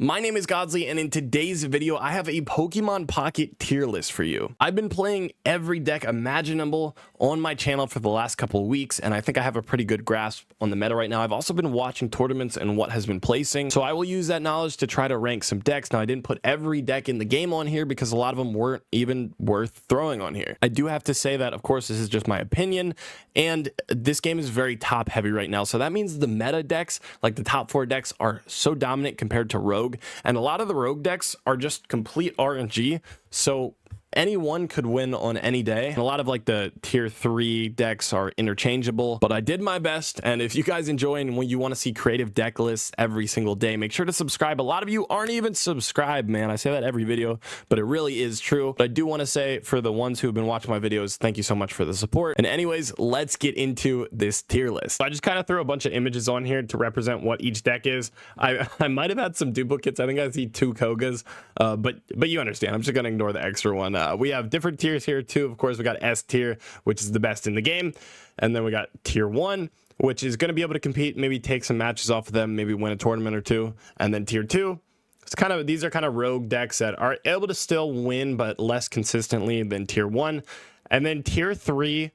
My name is Godsley, and in today's video, I have a Pokemon Pocket tier list for you. I've been playing every deck imaginable on my channel for the last couple of weeks, and I think I have a pretty good grasp on the meta right now. I've also been watching tournaments and what has been placing, so I will use that knowledge to try to rank some decks. Now, I didn't put every deck in the game on here because a lot of them weren't even worth throwing on here. I do have to say that, of course, this is just my opinion, and this game is very top heavy right now, so that means the meta decks, like the top 4 decks, are so dominant compared to Rogue. And a lot of the rogue decks are just complete RNG, so anyone could win on any day. And a lot of like the tier 3 decks are interchangeable, but I did my best. And if you guys enjoy and when you want to see creative deck lists every single day, make sure to subscribe. A lot of you aren't even subscribed, man. I say that every video, but it really is true. But I do want to say, for the ones who have been watching my videos, thank you so much for the support. And anyways, let's get into this tier list. So I just kind of threw a bunch of images on here to represent what each deck is. I might have had some duplicates. I think I see 2 Kogas, but you understand. I'm just going to ignore the extra one. We have different tiers here too. Of course, we got S tier, which is the best in the game. And then we got tier 1, which is going to be able to compete, maybe take some matches off of them, maybe win a tournament or 2. And then tier 2, it's kind of, these are kind of rogue decks that are able to still win, but less consistently than tier 1. And then tier 3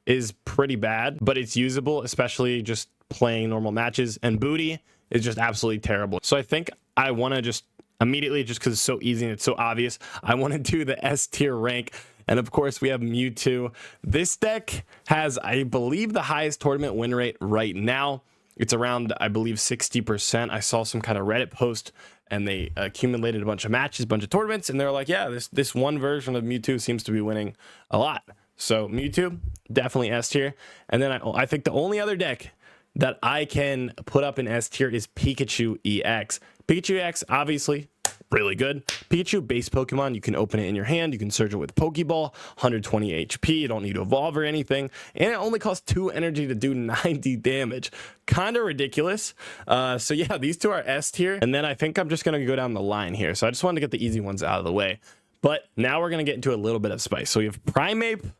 is pretty bad, but it's usable, especially just playing normal matches. And Booty is just absolutely terrible. So I think I want to just immediately, just because it's so easy and it's so obvious, I want to do the S tier rank. And of course, we have Mewtwo. This deck has, I believe, the highest tournament win rate right now. It's around, I believe, 60%. I saw some kind of Reddit post and they accumulated a bunch of matches, a bunch of tournaments, and they're like, yeah, this one version of Mewtwo seems to be winning a lot. So Mewtwo, definitely S tier. And then I think the only other deck that I can put up in S tier is Pikachu EX. Pikachu EX, obviously, really good. Pikachu base Pokemon, you can open it in your hand, you can search it with Pokeball, 120 HP, you don't need to evolve or anything, and it only costs 2 energy to do 90 damage. Kind of ridiculous. So yeah, these 2 are S tier, and then I think I'm just going to go down the line here. So I just wanted to get the easy ones out of the way. But now we're going to get into a little bit of spice. So we have Primape.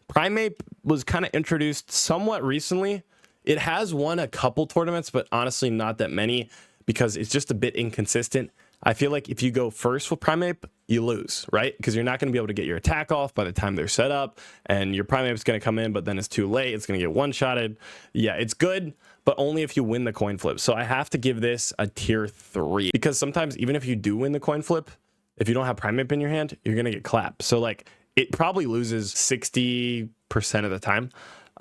Primape was kind of introduced somewhat recently. It has won a couple tournaments, but honestly not that many because it's just a bit inconsistent. I feel like if you go first with Primape, you lose, right? Because you're not going to be able to get your attack off by the time they're set up, and your Primape's going to come in, but then it's too late. It's going to get one-shotted. Yeah, it's good, but only if you win the coin flip. So I have to give this a tier 3 because sometimes even if you do win the coin flip, if you don't have Primape in your hand, you're going to get clapped. So like it probably loses 60% of the time.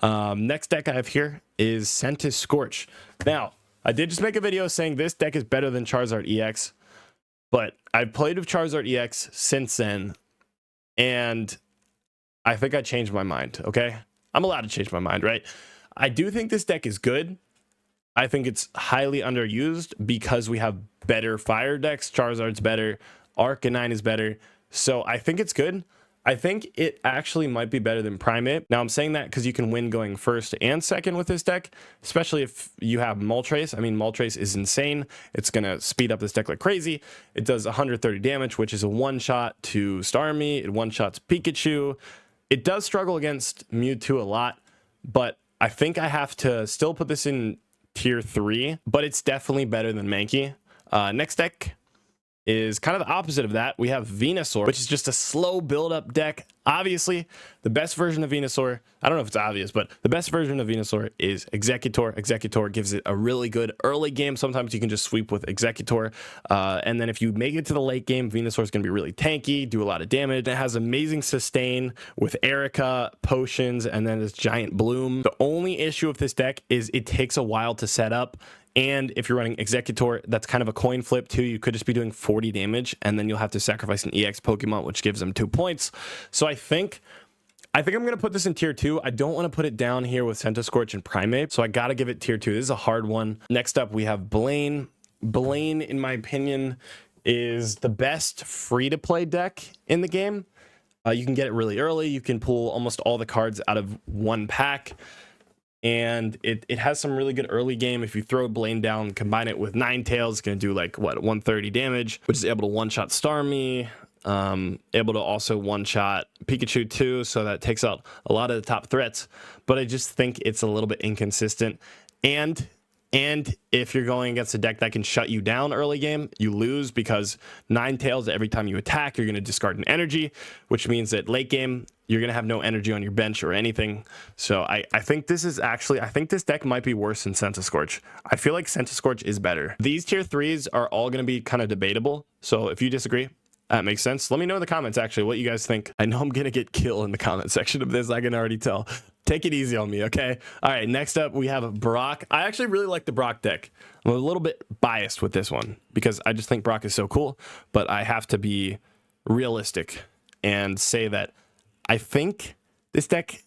Next deck I have here is Sentret Scorch. Now, I did just make a video saying this deck is better than Charizard EX, but I've played with Charizard EX since then, and I think I changed my mind, okay? I'm allowed to change my mind, right? I do think this deck is good. I think it's highly underused because we have better fire decks. Charizard's better. Arcanine is better. So I think it's good. I think it actually might be better than Primeape. Now, I'm saying that because you can win going first and second with this deck, especially if you have Moltres. I mean, Moltres is insane. It's going to speed up this deck like crazy. It does 130 damage, which is a one-shot to Starmie. It one-shots Pikachu. It does struggle against Mewtwo a lot, but I think I have to still put this in tier 3, but it's definitely better than Mankey. Next deck is kind of the opposite of that. We have Venusaur, which is just a slow build-up deck. Obviously, the best version of Venusaur, I don't know if it's obvious, but the best version of Venusaur is Executor. Executor gives it a really good early game. Sometimes you can just sweep with Executor. And then if you make it to the late game, Venusaur is going to be really tanky, do a lot of damage. It has amazing sustain with Erica, potions, and then this giant bloom. The only issue with this deck is it takes a while to set up. And if you're running Executor, that's kind of a coin flip too. You could just be doing 40 damage, and then you'll have to sacrifice an EX Pokemon, which gives them 2 points. So I think I'm going to put this in tier 2. I don't want to put it down here with Sentret Scorch and Primeape, so I got to give it tier 2. This is a hard one. Next up, we have Blain. Blain, in my opinion, is the best free-to-play deck in the game. You can get it really early. You can pull almost all the cards out of one pack. And it has some really good early game. If you throw Blain down, combine it with Ninetales, it's going to do like, what, 130 damage, which is able to one-shot Starmie, able to also one-shot Pikachu too, so that takes out a lot of the top threats. But I just think it's a little bit inconsistent. And And if you're going against a deck that can shut you down early game, you lose because Ninetales, every time you attack, you're going to discard an energy, which means that late game, you're going to have no energy on your bench or anything. So I think this is actually, I think this deck might be worse than Scorch. I feel like Scorch is better. These tier 3s are all going to be kind of debatable. So if you disagree, that makes sense. Let me know in the comments, actually, what you guys think. I know I'm going to get killed in the comment section of this. I can already tell. Take it easy on me, okay? All right, next up, we have Brock. I actually really like the Brock deck. I'm a little bit biased with this one because I just think Brock is so cool, but I have to be realistic and say that I think this deck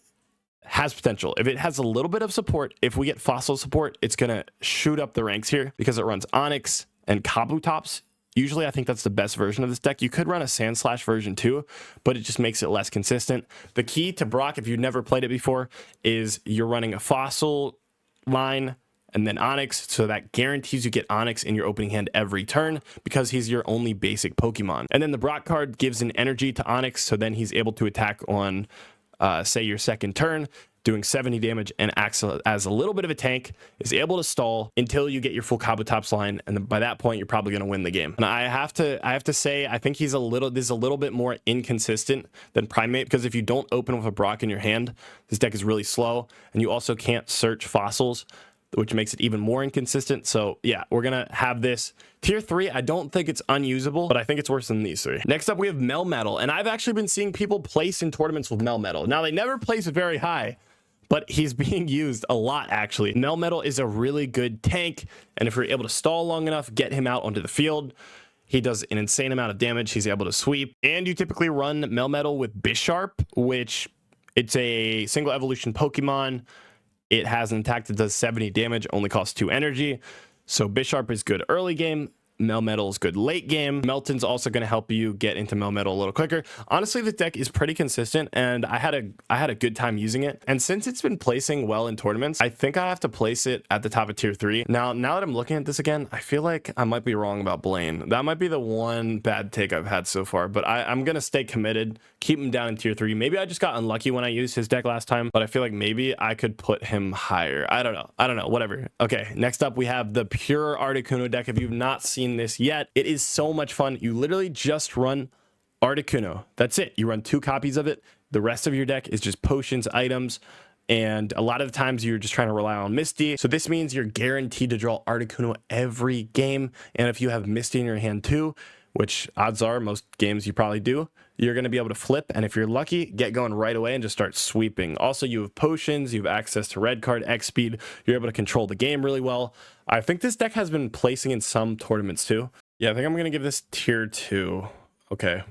has potential. If it has a little bit of support, if we get fossil support, it's going to shoot up the ranks here because it runs Onyx and Kabutops. Usually, I think that's the best version of this deck. You could run a Sandslash version too, but it just makes it less consistent. The key to Brock, if you've never played it before, is you're running a Fossil line and then Onyx, so that guarantees you get Onyx in your opening hand every turn because he's your only basic Pokemon. And then the Brock card gives an energy to Onyx, so then he's able to attack on, say, your second turn, doing 70 damage and acts as a little bit of a tank, is able to stall until you get your full Kabutops line, and then by that point you're probably going to win the game. And I have to say I think this is a little bit more inconsistent than Primape, because if you don't open with a Brock in your hand, this deck is really slow, and you also can't search fossils, which makes it even more inconsistent. So yeah, we're gonna have this tier 3. I don't think it's unusable, but I think it's worse than these 3. Next up, we have Melmetal, and I've actually been seeing people place in tournaments with Melmetal. Now, they never place it very high, but he's being used a lot, actually. Melmetal is a really good tank, and if you're able to stall long enough, get him out onto the field, he does an insane amount of damage. He's able to sweep, and you typically run Melmetal with Bisharp, which it's a single evolution Pokemon. It has an attack that does 70 damage, only costs 2 energy. So Bisharp is good early game. Melmetal is good late game. Melton's also going to help you get into Melmetal a little quicker. Honestly, the deck is pretty consistent, and I had a good time using it. And since it's been placing well in tournaments, I think I have to place it at the top of tier 3. Now that I'm looking at this again, I feel like I might be wrong about Blain. That might be the one bad take I've had so far, but I'm going to stay committed, keep him down in tier 3. Maybe I just got unlucky when I used his deck last time, but I feel like maybe I could put him higher. I don't know, whatever. Okay, next up we have the pure Articuno deck. If you've not seen this yet, it is so much fun. You literally just run Articuno. That's it. You run 2 copies of it. The rest of your deck is just potions, items, and a lot of the times you're just trying to rely on Misty. So this means you're guaranteed to draw Articuno every game, and if you have Misty in your hand too, which odds are most games you probably do, you're going to be able to flip, and if you're lucky, get going right away and just start sweeping. Also, you have potions, you have access to red card, X speed, you're able to control the game really well. I think this deck has been placing in some tournaments too. Yeah, I think I'm going to give this tier 2. Okay.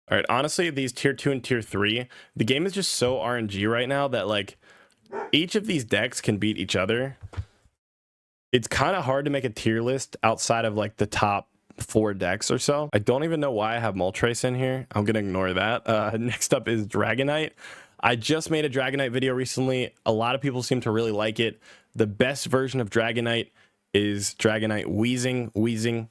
All right, honestly, these tier 2 and tier 3, the game is just so RNG right now that like each of these decks can beat each other. It's kind of hard to make a tier list outside of like the top 4 decks or so. I don't even know why I have Moltres in here. I'm gonna ignore that. Next up is Dragonite. I just made a Dragonite video recently. A lot of people seem to really like it. The best version of Dragonite is Dragonite Wheezing. Wheezing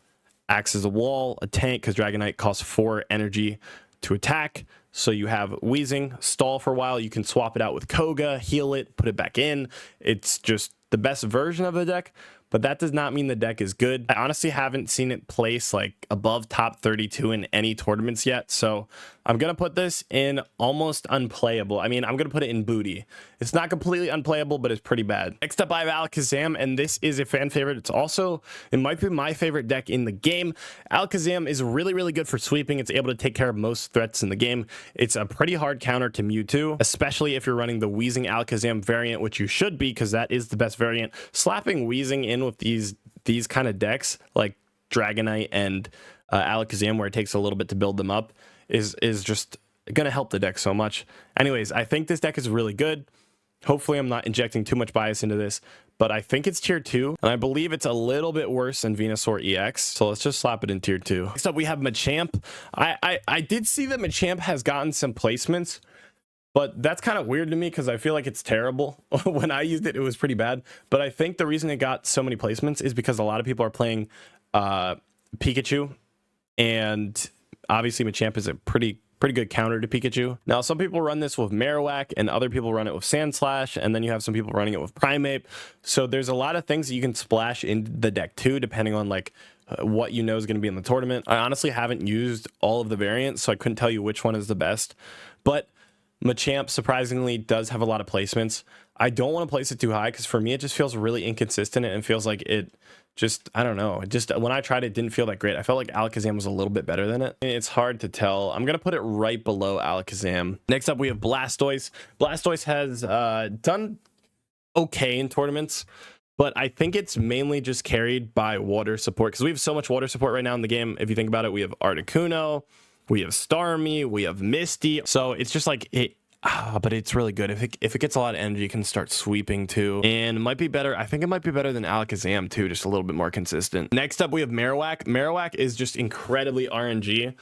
acts as a wall, a tank, because Dragonite costs 4 energy to attack. So you have Wheezing, stall for a while. You can swap it out with Koga, heal it, put it back in. It's just the best version of the deck, but that does not mean the deck is good. I honestly haven't seen it place like above top 32 in any tournaments yet, so I'm gonna put this in almost unplayable. I mean, I'm gonna put it in booty. It's not completely unplayable, but it's pretty bad. Next up, I have Alakazam, and this is a fan favorite. It might be my favorite deck in the game. Alakazam is really, really good for sweeping. It's able to take care of most threats in the game. It's a pretty hard counter to Mewtwo, especially if you're running the Wheezing Alakazam variant, which you should be, because that is the best variant. Slapping Wheezing in with these kind of decks like Dragonite and Alakazam, where it takes a little bit to build them up, is just gonna help the deck so much. Anyways, I think this deck is really good. Hopefully I'm not injecting too much bias into this, but I think it's tier 2, and I believe it's a little bit worse than Venusaur EX, so let's just slap it in tier 2. Next up, we have Machamp. I did see that Machamp has gotten some placements, but that's kind of weird to me because I feel like it's terrible. When I used it, it was pretty bad, but I think the reason it got so many placements is because a lot of people are playing Pikachu, and obviously Machamp is a pretty pretty good counter to Pikachu. Now, some people run this with Marowak and other people run it with Sandslash, and then you have some people running it with Primape. So there's a lot of things that you can splash into the deck too, depending on like what you know is going to be in the tournament. I honestly haven't used all of the variants, so I couldn't tell you which one is the best. But Machamp surprisingly does have a lot of placements. I don't want to place it too high because for me it just feels really inconsistent and it feels like it just, I don't know, it just, when I tried it didn't feel that great. I felt like Alakazam was a little bit better than it. It's hard to tell. I'm gonna put it right below Alakazam. Next up we have Blastoise. Blastoise has done okay in tournaments, but I think it's mainly just carried by water support because we have so much water support right now in the game. If you think about it, we have Articuno, we have Starmie, we have Misty. So it's just like it, but it's really good. If it gets a lot of energy, it can start sweeping too. And it might be better. I think it might be better than Alakazam too, just a little bit more consistent. Next up, we have Marowak. Marowak is just incredibly RNG.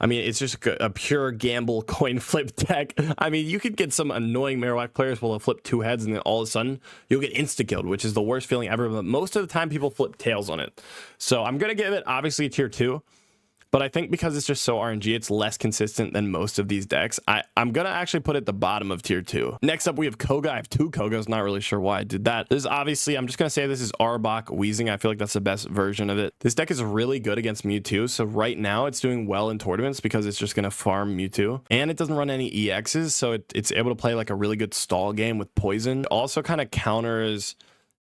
I mean, it's just a pure gamble coin flip deck. I mean, you could get some annoying Marowak players will flip 2 heads and then all of a sudden you'll get insta-killed, which is the worst feeling ever. But most of the time people flip tails on it. So I'm going to give it obviously tier 2. But I think because it's just so RNG, it's less consistent than most of these decks. I'm going to actually put it at the bottom of tier 2. Next up, we have Koga. I have 2 Kogas. Not really sure why I did that. This is obviously, I'm just going to say this is Arbok Weezing. I feel like that's the best version of it. This deck is really good against Mewtwo. So right now it's doing well in tournaments because it's just going to farm Mewtwo. And it doesn't run any EXs. So it's able to play like a really good stall game with Poison. It also kind of counters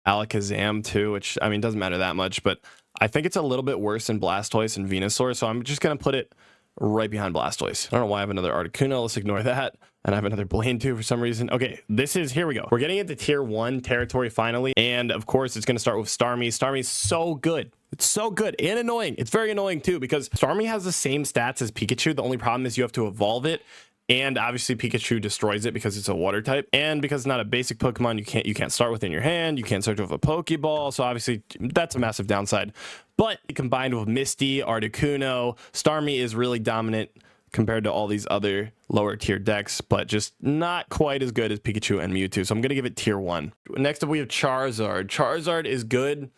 Alakazam too, which, I mean, doesn't matter that much. But I think it's a little bit worse than Blastoise and Venusaur, so I'm just going to put it right behind Blastoise. I don't know why I have another Articuno. Let's ignore that. And I have another Blain too for some reason. Okay, here we go. We're getting into tier 1 territory finally. And of course, it's going to start with Starmie. Starmie's so good. It's so good and annoying. It's very annoying too because Starmie has the same stats as Pikachu. The only problem is you have to evolve it. And obviously Pikachu destroys it because it's a water type, and because it's not a basic Pokemon, you can't start within your hand, you can't search with a Pokeball, so obviously that's a massive downside. But combined with Misty, Articuno, Starmie is really dominant compared to all these other lower tier decks, but just not quite as good as Pikachu and Mewtwo. So I'm gonna give it tier 1. Next up we have Charizard. Charizard is good.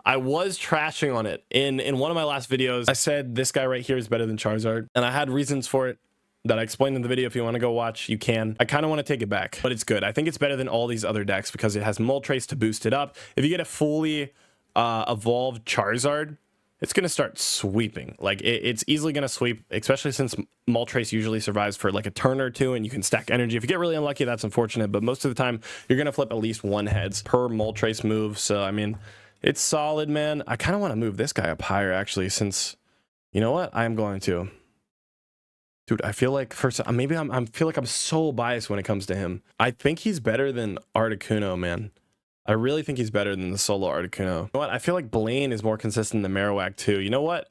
I was trashing on it in one of my last videos. I said this guy right here is better than Charizard, and I had reasons for it that I explained in the video. If you want to go watch, you can. I kind of want to take it back, but it's good. I think it's better than all these other decks because it has Moltres to boost it up. If you get a fully evolved Charizard, it's going to start sweeping. Like it's easily going to sweep, especially since Moltres usually survives for like a turn or 2 and you can stack energy. If you get really unlucky, that's unfortunate, but most of the time you're going to flip at least 1 heads per Moltres move. So, I mean, it's solid, man. I kind of want to move this guy up higher actually, since, you know what? I am going to. Dude, I feel like maybe I feel like I'm so biased when it comes to him. I think he's better than Articuno, man. I really think he's better than the solo Articuno. You know what? I feel like Blain is more consistent than Marowak too. You know what?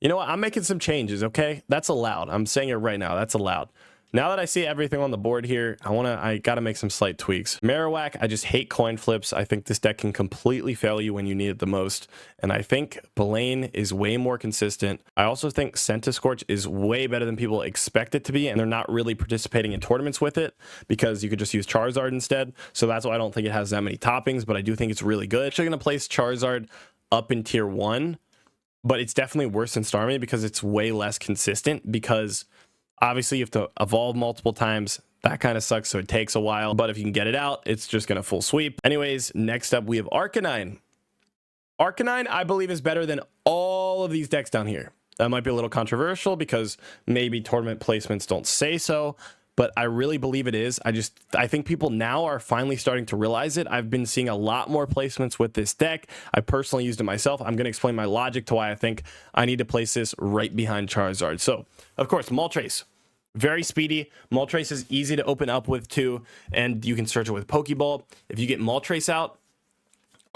I'm making some changes, okay? That's allowed. I'm saying it right now. That's allowed. Now that I see everything on the board here, I gotta make some slight tweaks. Marowak, I just hate coin flips. I think this deck can completely fail you when you need it the most. And I think Blain is way more consistent. I also think Scorch is way better than people expect it to be, and they're not really participating in tournaments with it because you could just use Charizard instead. So that's why I don't think it has that many toppings, but I do think it's really good. I'm actually gonna place Charizard up in tier 1, but it's definitely worse than Starmie because it's way less consistent, because obviously you have to evolve multiple times. That kind of sucks, so it takes a while, but if you can get it out, it's just gonna full sweep. Anyways, next up we have Arcanine. Arcanine, I believe, is better than all of these decks down here. That might be a little controversial because maybe tournament placements don't say so, but I really believe it is. I think people now are finally starting to realize it. I've been seeing a lot more placements with this deck. I personally used it myself. I'm going to explain my logic to why I think I need to place this right behind Charizard. So, of course, Moltres. Very speedy. Moltres is easy to open up with too, and you can search it with Pokeball. If you get Moltres out,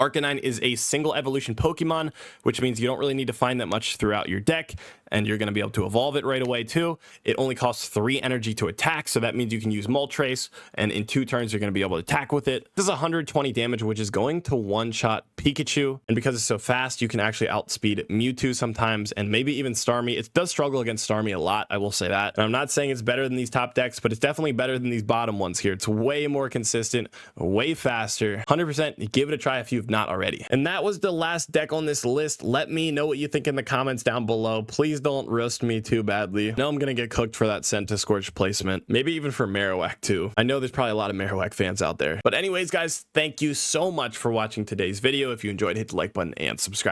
Arcanine is a single evolution Pokemon, which means you don't really need to find that much throughout your deck, and you're going to be able to evolve it right away too. It only costs 3 energy to attack, so that means you can use Moltres, and in 2 turns you're going to be able to attack with it. This is 120 damage, which is going to one-shot Pikachu, and because it's so fast, you can actually outspeed Mewtwo sometimes, and maybe even Starmie. It does struggle against Starmie a lot, I will say that. And I'm not saying it's better than these top decks, but it's definitely better than these bottom ones here. It's way more consistent, way faster. 100%, give it a try if you you've not already. And that was the last deck on this list. Let me know what you think in the comments down below. Please don't roast me too badly. No, I'm gonna get cooked for that Sent to Scorch placement. Maybe even for Marowak too. I know there's probably a lot of Marowak fans out there. But anyways, guys, thank you so much for watching today's video. If you enjoyed, hit the like button and subscribe.